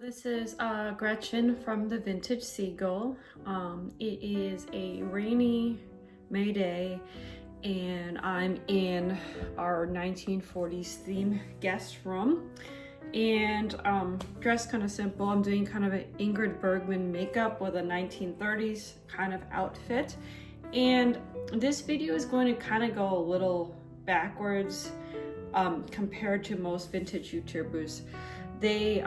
This is Gretchen from the Vintage Seagull. It is a rainy May day and I'm in our 1940s theme guest room and dressed kind of simple. I'm doing kind of an Ingrid Bergman makeup with a 1930s kind of outfit, and this video is going to kind of go a little backwards compared to most vintage YouTubers. They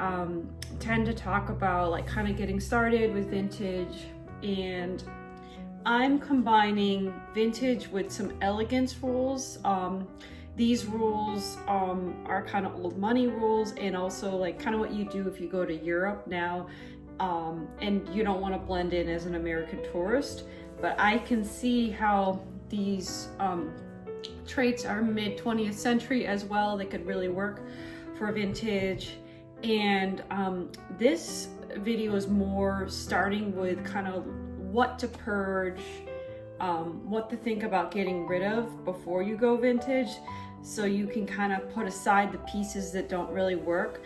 tend to talk about like kind of getting started with vintage, and I'm combining vintage with some elegance rules. These rules are kind of old money rules, and also like kind of what you do if you go to Europe now and you don't want to blend in as an American tourist. But I can see how these traits are mid 20th century as well. They could really work for vintage. And this video is more starting with kind of what to purge, what to think about getting rid of before you go vintage, so you can kind of put aside the pieces that don't really work,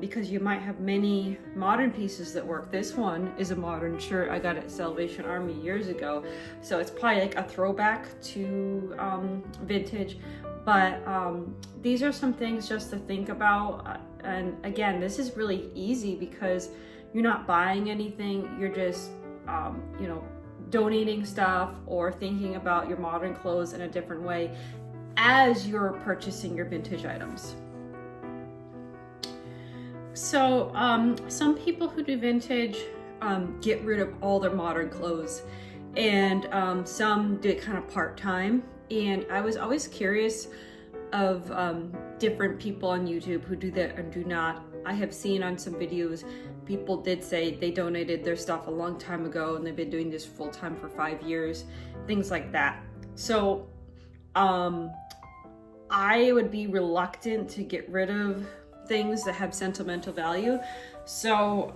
because you might have many modern pieces that work. This one is a modern shirt I got at Salvation Army years ago, so it's probably like a throwback to vintage. But these are some things just to think about. And again, this is really easy because you're not buying anything. You're just, donating stuff or thinking about your modern clothes in a different way as you're purchasing your vintage items. So some people who do vintage get rid of all their modern clothes, and some do it kind of part-time. And I was always curious of different people on YouTube who do that and do not. I have seen on some videos, people did say they donated their stuff a long time ago and they've been doing this full time for 5 years, things like that. So I would be reluctant to get rid of things that have sentimental value. So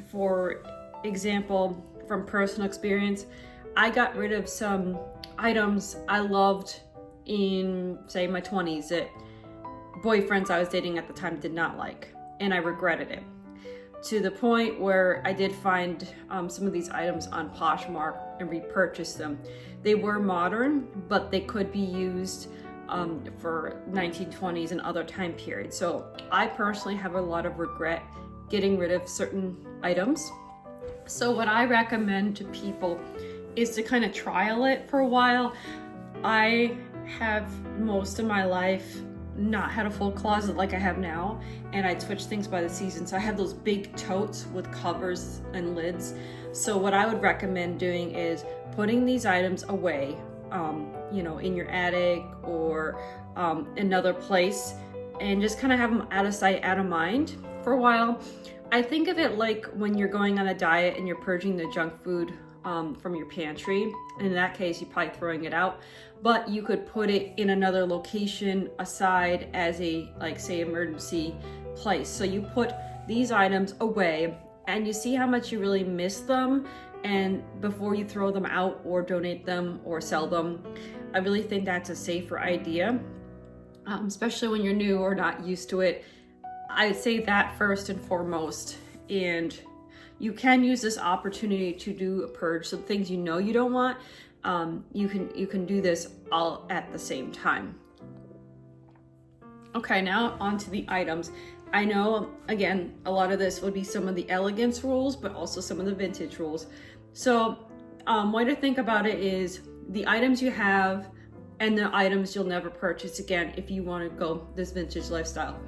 for example, from personal experience, I got rid of some items I loved in, say, my 20s that boyfriends I was dating at the time did not like, and I regretted it, to the point where I did find some of these items on Poshmark and repurchase them. They were modern, but they could be used for 1920s and other time periods. So I personally have a lot of regret getting rid of certain items. So what I recommend to people is to kind of trial it for a while. I have most of my life not had a full closet like I have now, and I'd switch things by the season. So I have those big totes with covers and lids. So what I would recommend doing is putting these items away, in your attic or another place, and just kind of have them out of sight, out of mind for a while. I think of it like when you're going on a diet and you're purging the junk food from your pantry. In that case, you're probably throwing it out, but you could put it in another location aside as a, like, say, emergency place. So you put these items away and you see how much you really miss them, and before you throw them out or donate them or sell them. I really think that's a safer idea, especially when you're new or not used to it. I'd say that first and foremost. And you can use this opportunity to do a purge. Some things you know you don't want, you can do this all at the same time. Okay, now on to the items. I know, again, a lot of this would be some of the elegance rules, but also some of the vintage rules. So way to think about it is the items you have and the items you'll never purchase again if you want to go this vintage lifestyle.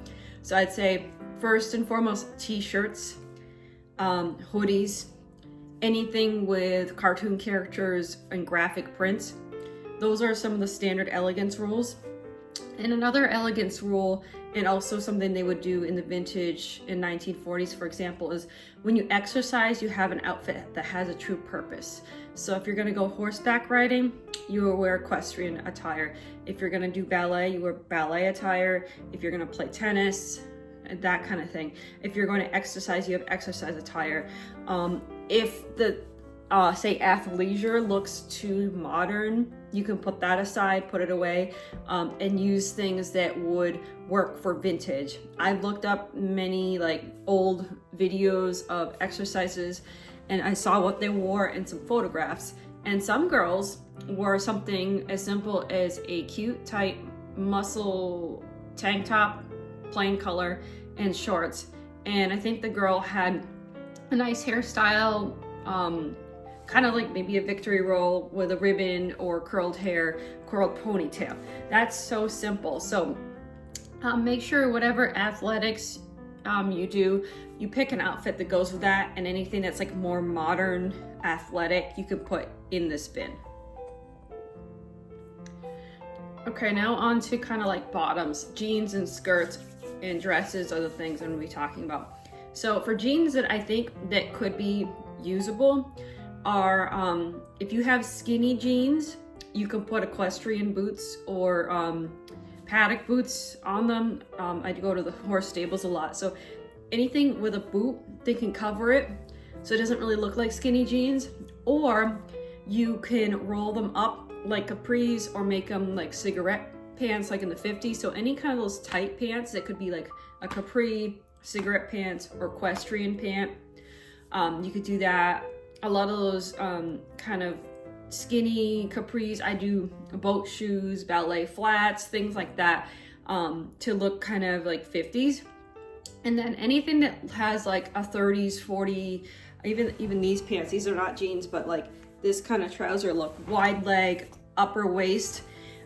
So I'd say first and foremost, t-shirts, hoodies, anything with cartoon characters and graphic prints. Those are some of the standard elegance rules. And another elegance rule, and also something they would do in the vintage in 1940s, for example, is when you exercise, you have an outfit that has a true purpose. So if you're going to go horseback riding, you will wear equestrian attire. If you're going to do ballet, you wear ballet attire. If you're going to play tennis, that kind of thing. If you're going to exercise, you have exercise attire. If the say athleisure looks too modern, you can put that aside, put it away, and use things that would work for vintage. I've looked up many like old videos of exercises and I saw what they wore in some photographs. And some girls wore something as simple as a cute, tight muscle tank top, plain color, and shorts. And I think the girl had a nice hairstyle, kind of like maybe a victory roll with a ribbon or curled hair, curled ponytail. That's so simple. So make sure whatever athletics you do, you pick an outfit that goes with that, and anything that's like more modern athletic you can put in this bin. Okay, now on to kind of like bottoms. Jeans and skirts and dresses are the things I'm gonna be talking about. So for jeans that I think that could be usable are, if you have skinny jeans, you can put equestrian boots or paddock boots on them. I go to the horse stables a lot. So anything with a boot, they can cover it so it doesn't really look like skinny jeans. Or you can roll them up like capris or make them like cigarette pants like in the 50s. So any kind of those tight pants that could be like a capri, cigarette pants, or equestrian pant. You could do that. A lot of those kind of skinny capris, I do boat shoes, ballet flats, things like that, to look kind of like 50s. And then anything that has like a 30s, 40, even these pants, these are not jeans, but like this kind of trouser look, wide leg, upper waist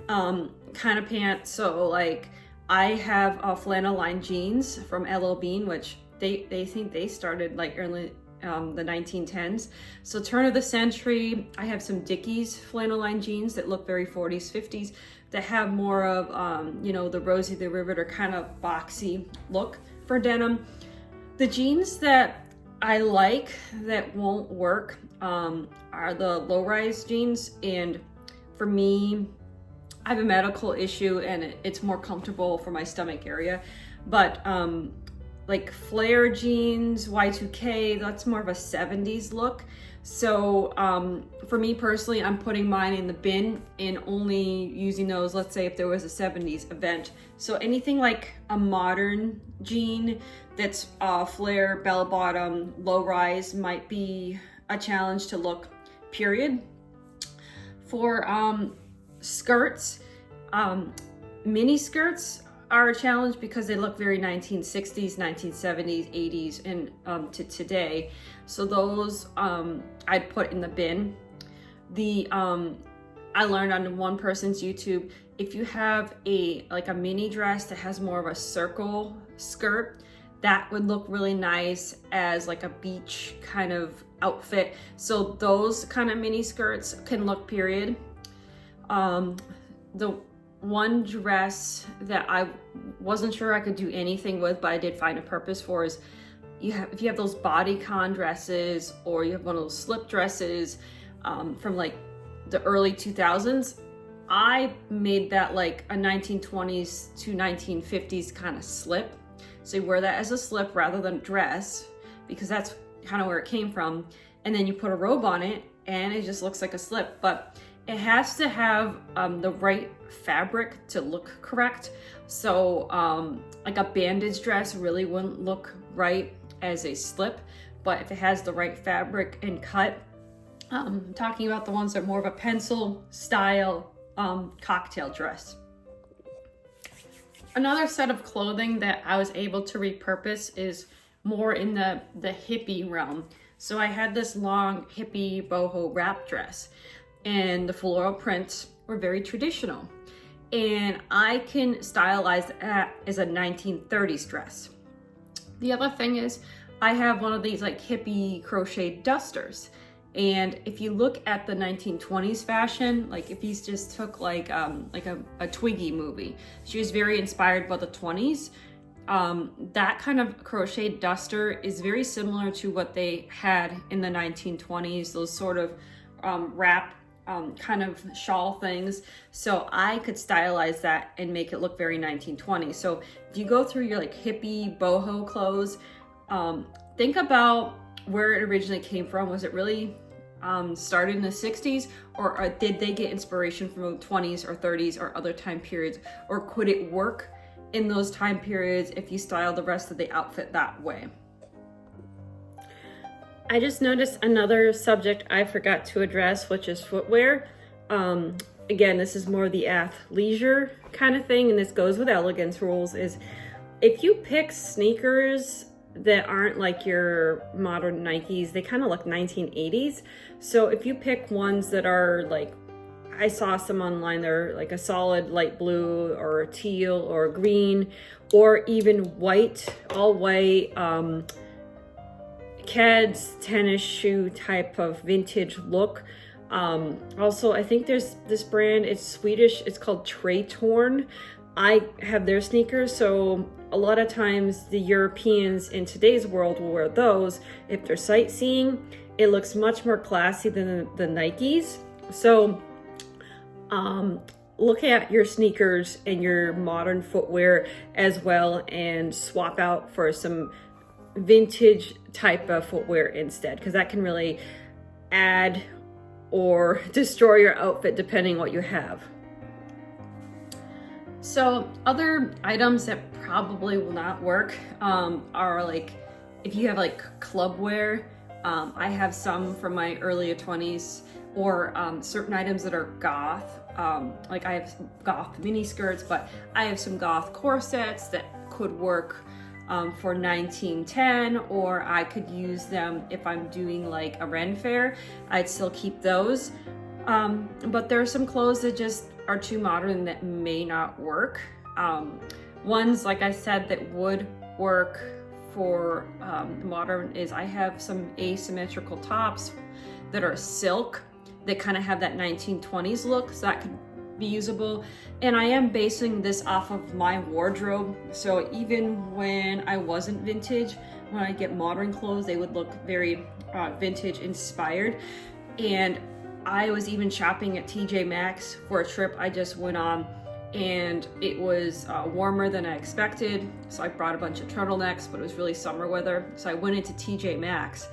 kind of pants. So like I have flannel lined jeans from LL Bean, which they think they started like early the 1910s. So turn of the century. I have some Dickies flannel lined jeans that look very 40s, 50s, that have more of, you know, the Rosie the Riveter kind of boxy look for denim. The jeans that I like that won't work are the low-rise jeans. And for me, I have a medical issue and it's more comfortable for my stomach area. But like flare jeans, Y2K, that's more of a 70s look. So for me personally, I'm putting mine in the bin and only using those, let's say if there was a 70s event. So anything like a modern jean that's flare, bell bottom, low rise might be a challenge to look, period. For skirts, mini skirts are a challenge because they look very 1960s, 1970s, 80s, and to today. So those I'd put in the bin. I learned on one person's YouTube, if you have a mini dress that has more of a circle skirt, that would look really nice as like a beach kind of outfit. So those kind of mini skirts can look, period. The one dress that I wasn't sure I could do anything with, but I did find a purpose for, is if you have those bodycon dresses, or you have one of those slip dresses from like the early 2000s. I made that like a 1920s to 1950s kind of slip. So you wear that as a slip rather than a dress, because that's kind of where it came from. And then you put a robe on it and it just looks like a slip. But it has to have the right fabric to look correct. So like a bandage dress really wouldn't look right as a slip, but if it has the right fabric and cut, I'm talking about the ones that are more of a pencil style cocktail dress. Another set of clothing that I was able to repurpose is more in the hippie realm. So I had this long hippie boho wrap dress, and the floral prints were very traditional. And I can stylize that as a 1930s dress. The other thing is I have one of these like hippie crochet dusters. And if you look at the 1920s fashion, like if you just took like a Twiggy movie, she was very inspired by the 20s. That kind of crochet duster is very similar to what they had in the 1920s, those sort of wrap kind of shawl things. So I could stylize that and make it look very 1920s. So if you go through your like hippie boho clothes, think about where it originally came from. Was it really started in the 60s, or did they get inspiration from the 20s or 30s or other time periods, or could it work in those time periods if you style the rest of the outfit that way? I just noticed another subject I forgot to address, which is footwear. Again, this is more the athleisure kind of thing, and this goes with elegance rules, is if you pick sneakers that aren't like your modern Nikes, they kind of look 1980s. So if you pick ones that are like, I saw some online, they're like a solid light blue or teal or green, or even white, all white, Keds tennis shoe type of vintage look. Also, I think there's this brand, it's Swedish, it's called Traytorn. I have their sneakers, so a lot of times the Europeans in today's world will wear those. If they're sightseeing, it looks much more classy than the Nikes. So look at your sneakers and your modern footwear as well, and swap out for some vintage type of footwear instead, because that can really add or destroy your outfit depending what you have. So other items that probably will not work are like, if you have like club wear, I have some from my early 20s, or certain items that are goth. Like I have goth mini skirts, but I have some goth corsets that could work for 1910, or I could use them if I'm doing like a Ren fair. I'd still keep those. But there are some clothes that just are too modern that may not work. Ones, like I said, that would work for modern is I have some asymmetrical tops that are silk that kind of have that 1920s look, so that could be usable. And I am basing this off of my wardrobe, so even when I wasn't vintage, when I get modern clothes, they would look very vintage inspired. And I was even shopping at TJ Maxx for a trip I just went on, and it was warmer than I expected, so I brought a bunch of turtlenecks, but it was really summer weather, so I went into TJ Maxx.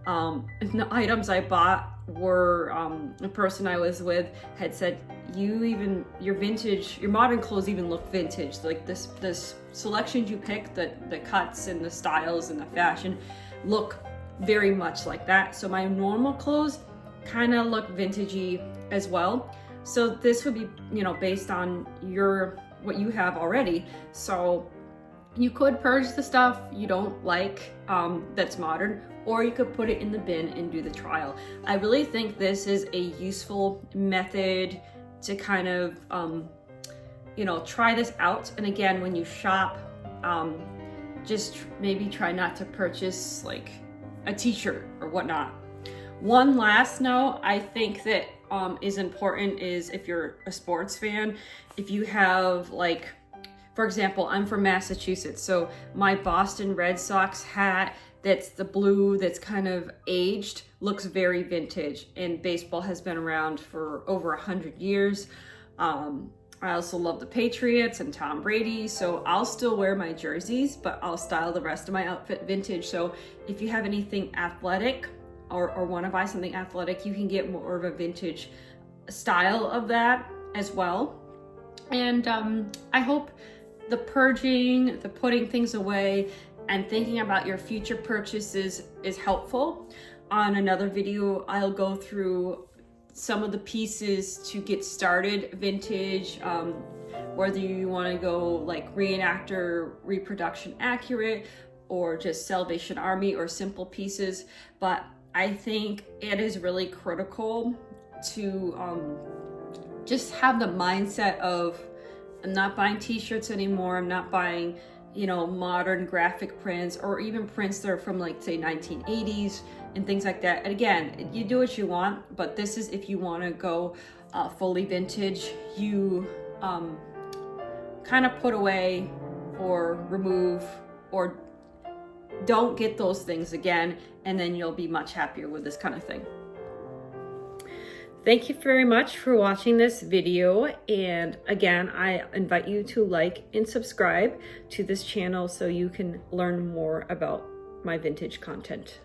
And the items I bought were, the person I was with had said, your vintage, your modern clothes even look vintage. Like this selections you pick, the cuts and the styles and the fashion look very much like that. So my normal clothes kind of look vintagey as well. So this would be, based on what you have already. So you could purge the stuff you don't like that's modern, or you could put it in the bin and do the trial. I really think this is a useful method to kind of, try this out. And again, when you shop, just maybe try not to purchase like a t-shirt or whatnot. One last note I think that is important is if you're a sports fan, if you have like, for example, I'm from Massachusetts, so my Boston Red Sox hat that's the blue, that's kind of aged, looks very vintage, and baseball has been around for over 100 years. I also love the Patriots and Tom Brady, so I'll still wear my jerseys, but I'll style the rest of my outfit vintage. So if you have anything athletic or want to buy something athletic, you can get more of a vintage style of that as well. And I hope the purging, the putting things away, and thinking about your future purchases is helpful. On another video, I'll go through some of the pieces to get started vintage, whether you want to go like reenactor, reproduction accurate, or just Salvation Army or simple pieces. But I think it is really critical to just have the mindset of, I'm not buying t-shirts anymore, I'm not buying modern graphic prints, or even prints that are from like say 1980s and things like that. And again, you do what you want, but this is if you want to go fully vintage, you kind of put away or remove or don't get those things again, and then you'll be much happier with this kind of thing. Thank you very much for watching this video, and again, I invite you to like and subscribe to this channel so you can learn more about my vintage content.